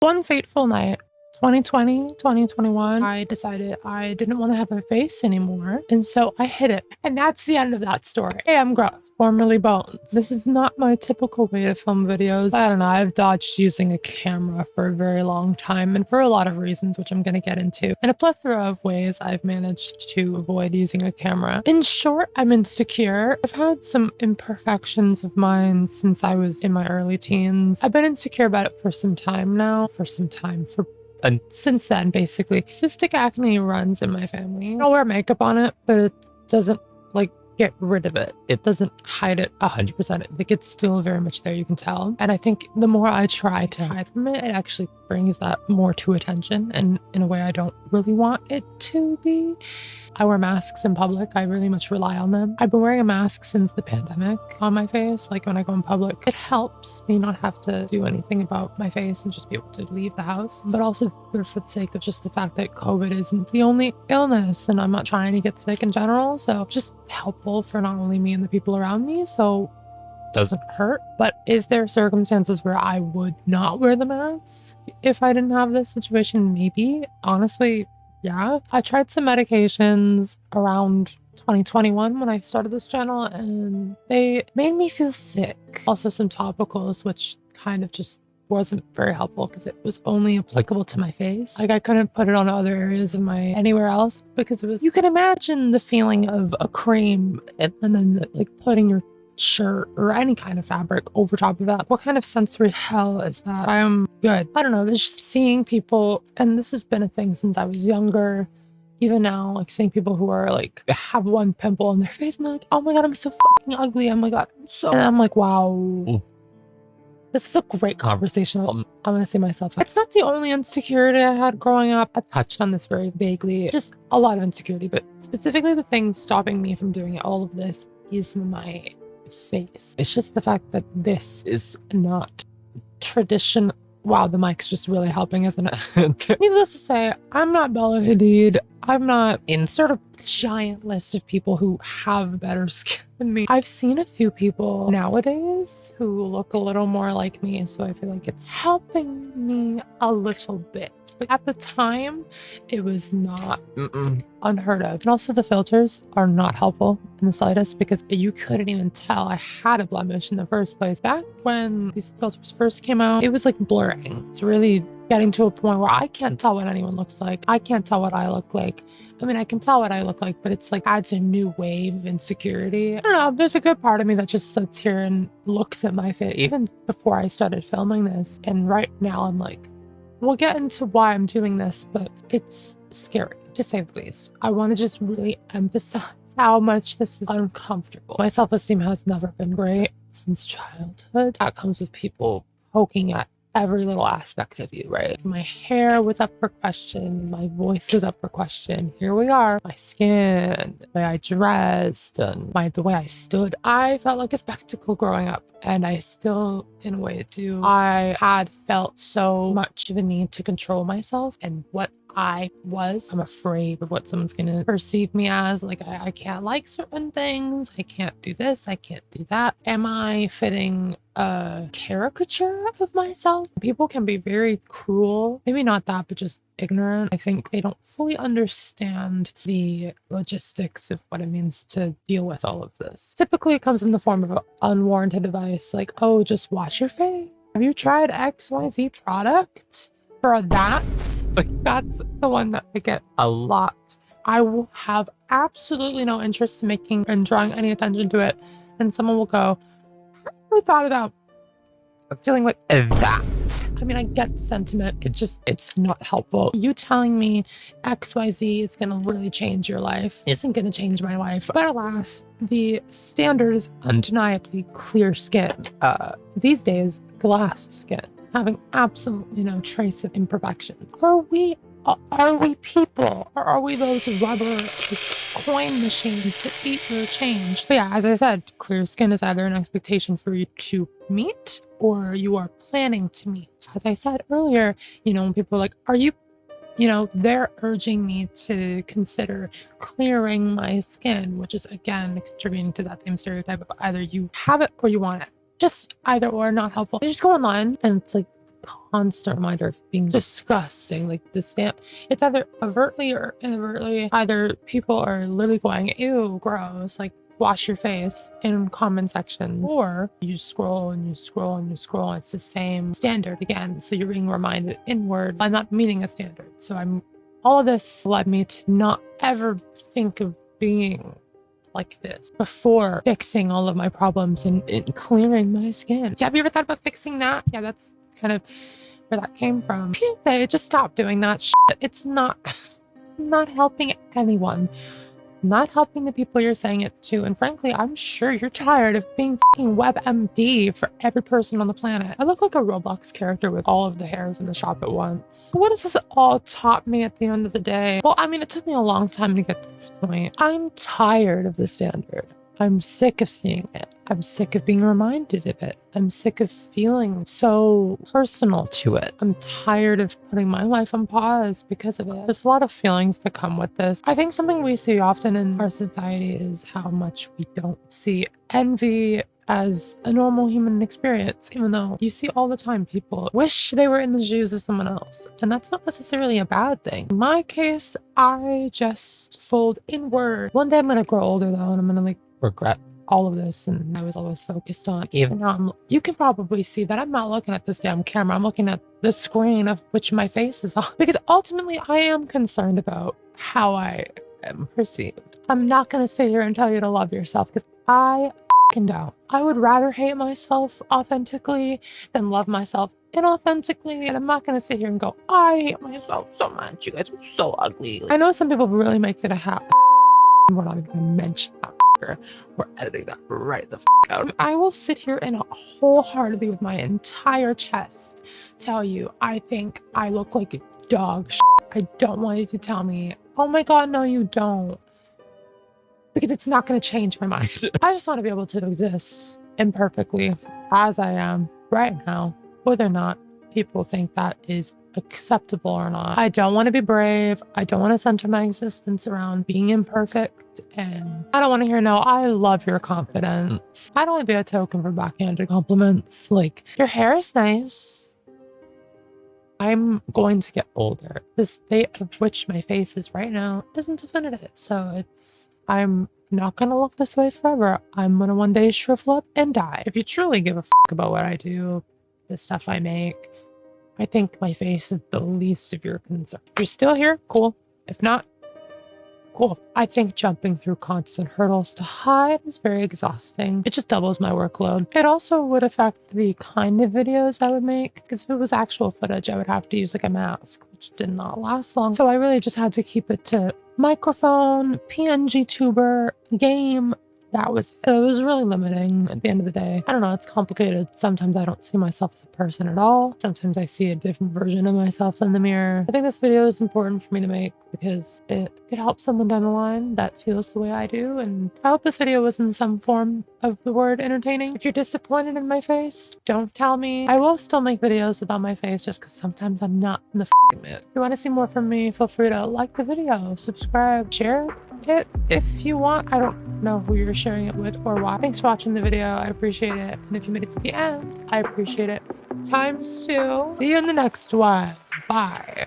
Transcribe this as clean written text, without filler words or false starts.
One fateful night, 2020, 2021, I decided I didn't want to have a face anymore, and so I hid it. And that's the end of that story. Hey, I'm Gruff, formerly Bones. This is not my typical way to film videos. I don't know, I've dodged using a camera for a very long time, and for a lot of reasons, which I'm going to get into. In a plethora of ways, I've managed to avoid using a camera. In short, I'm insecure. I've had some imperfections of mine since I was in my early teens. I've been insecure about it for some time now, and since then, basically, cystic acne runs in my family. I'll wear makeup on it, but it doesn't, like, get rid of it. It doesn't hide it 100%. Like, it's still very much there, you can tell. And I think the more I try to hide from it, it actually brings that more to attention, and in a way I don't really want it to be. I wear masks in public. I really much rely on them. I've been wearing a mask since the pandemic on my face. Like when I go in public, it helps me not have to do anything about my face and just be able to leave the house. But also for the sake of just the fact that COVID isn't the only illness, and I'm not trying to get sick in general. So just helpful for not only me and the people around me. So doesn't hurt. But is there circumstances where I would not wear the mask if I didn't have this situation? Maybe. Honestly, yeah. I tried some medications around 2021 when I started this channel, and they made me feel sick. Also some topicals, which kind of just wasn't very helpful because it was only applicable to my face. Like I couldn't put it on other areas of anywhere else because it was, you can imagine the feeling of a cream and then like putting your shirt or any kind of fabric over top of that. What kind of sensory hell is that? I am good. I don't know. It's just seeing people, and this has been a thing since I was younger. Even now, like seeing people who are like have one pimple on their face and they're like, oh my god, I'm so fucking ugly. Oh my god, and I'm like, wow. This is a great conversation. I'm gonna say myself. It's not the only insecurity I had growing up. I've touched on this very vaguely. Just a lot of insecurity, but specifically the thing stopping me from doing all of this is my face. It's just the fact that this is not tradition. Wow, the mic's just really helping, isn't it? Needless to say, I'm not Bella Hadid. I'm not in sort of giant list of people who have better skin than me. I've seen a few people nowadays who look a little more like me, so I feel like it's helping me a little bit. But at the time, it was not unheard of. And also the filters are not helpful in the slightest because you couldn't even tell I had a blemish in the first place. Back when these filters first came out, it was like blurring. It's really getting to a point where I can't tell what anyone looks like. I can't tell what I look like. I mean, I can tell what I look like, but it's like adds a new wave of insecurity. I don't know, there's a good part of me that just sits here and looks at my face, even before I started filming this. And right now I'm like, we'll get into why I'm doing this, but it's scary, to say the least. I want to just really emphasize how much this is uncomfortable. My self-esteem has never been great since childhood. That comes with people poking at every little aspect of you, right? My hair was up for question. My voice was up for question. Here we are. My skin, the way I dressed, and the way I stood. I felt like a spectacle growing up, and I still, in a way, do. I had felt so much of a need to control myself and what I was. I'm afraid of what someone's gonna perceive me as. Like, I can't like certain things. I can't do this. I can't do that. Am I fitting a caricature of myself? People can be very cruel. Maybe not that, but just ignorant. I think they don't fully understand the logistics of what it means to deal with all of this. Typically, it comes in the form of an unwarranted advice like, oh, just wash your face. Have you tried XYZ product for that? Like, that's the one that I get a lot. I will have absolutely no interest in making and drawing any attention to it. And someone will go, have you ever thought about dealing with that? I mean, I get the sentiment. It's not helpful. You telling me XYZ is gonna really change your life isn't gonna change my life. But alas, the standard is undeniably clear skin. These days, glass skin, having absolutely no trace of imperfections. Are we people? Or are we those rubber coin machines that eat your change? But yeah, as I said, clear skin is either an expectation for you to meet or you are planning to meet. As I said earlier, when people are like, are you, they're urging me to consider clearing my skin, which is again contributing to that same stereotype of either you have it or you want it. Just either or, not helpful. They just go online and it's like, constant reminder of being disgusting. Like the stand, it's either overtly or inadvertently, either people are literally going, ew, gross, like wash your face in comment sections, or you scroll and you scroll and you scroll and it's the same standard again. So you're being reminded inward, I'm not meeting a standard. So all of this led me to not ever think of being like this before fixing all of my problems and clearing my skin. Have you ever thought about fixing that? Yeah, that's kind of where that came from. PSA, just stop doing that shit. It's not helping anyone. It's not helping the people you're saying it to. And frankly, I'm sure you're tired of being fucking WebMD for every person on the planet. I look like a Roblox character with all of the hairs in the shop at once. What has this all taught me at the end of the day? Well, I mean, it took me a long time to get to this point. I'm tired of the standard. I'm sick of seeing it. I'm sick of being reminded of it. I'm sick of feeling so personal to it. I'm tired of putting my life on pause because of it. There's a lot of feelings that come with this. I think something we see often in our society is how much we don't see envy as a normal human experience, even though you see all the time people wish they were in the shoes of someone else. And that's not necessarily a bad thing. In my case, I just fold inward. One day I'm gonna grow older though, and I'm gonna regret all of this, and I was always focused on. Even now, you can probably see that I'm not looking at this damn camera. I'm looking at the screen of which my face is on, because ultimately I am concerned about how I am perceived. I'm not gonna sit here and tell you to love yourself, because I fucking don't. I would rather hate myself authentically than love myself inauthentically, and I'm not gonna sit here and go, I hate myself so much. You guys are so ugly. I know some people really make it a habit. We're not even gonna mention that. We're editing that right the out. I will sit here and wholeheartedly with my entire chest tell you I think I look like dog shit. I don't want you to tell me, oh my god, no you don't, because it's not going to change my mind. I just want to be able to exist imperfectly as I am right now, whether or not people think that is acceptable or not. I don't want to be brave. I don't want to center my existence around being imperfect, and I don't want to hear no, I love your confidence. I don't want to be a token for backhanded compliments like, your hair is nice. I'm going to get older. The state of which my face is right now isn't definitive. So I'm not gonna look this way forever. I'm gonna one day shrivel up and die. If you truly give a fuck about what I do, the stuff I make, I think my face is the least of your concern. If you're still here, cool. If not, cool. I think jumping through constant hurdles to hide is very exhausting. It just doubles my workload. It also would affect the kind of videos I would make, because if it was actual footage, I would have to use a mask, which did not last long. So I really just had to keep it to microphone, PNG tuber, game. That was it. It was really limiting at the end of the day. I don't know, it's complicated. Sometimes I don't see myself as a person at all. Sometimes I see a different version of myself in the mirror. I think this video is important for me to make because it could help someone down the line that feels the way I do. And I hope this video was in some form of the word entertaining. If you're disappointed in my face, don't tell me. I will still make videos without my face just because sometimes I'm not in the mood. If you want to see more from me, feel free to like the video, subscribe, share it if you want. I don't know who you're sharing it with or why. Thanks for watching the video. I appreciate it. And if you made it to the end, I appreciate it times 2. See you in the next one. Bye.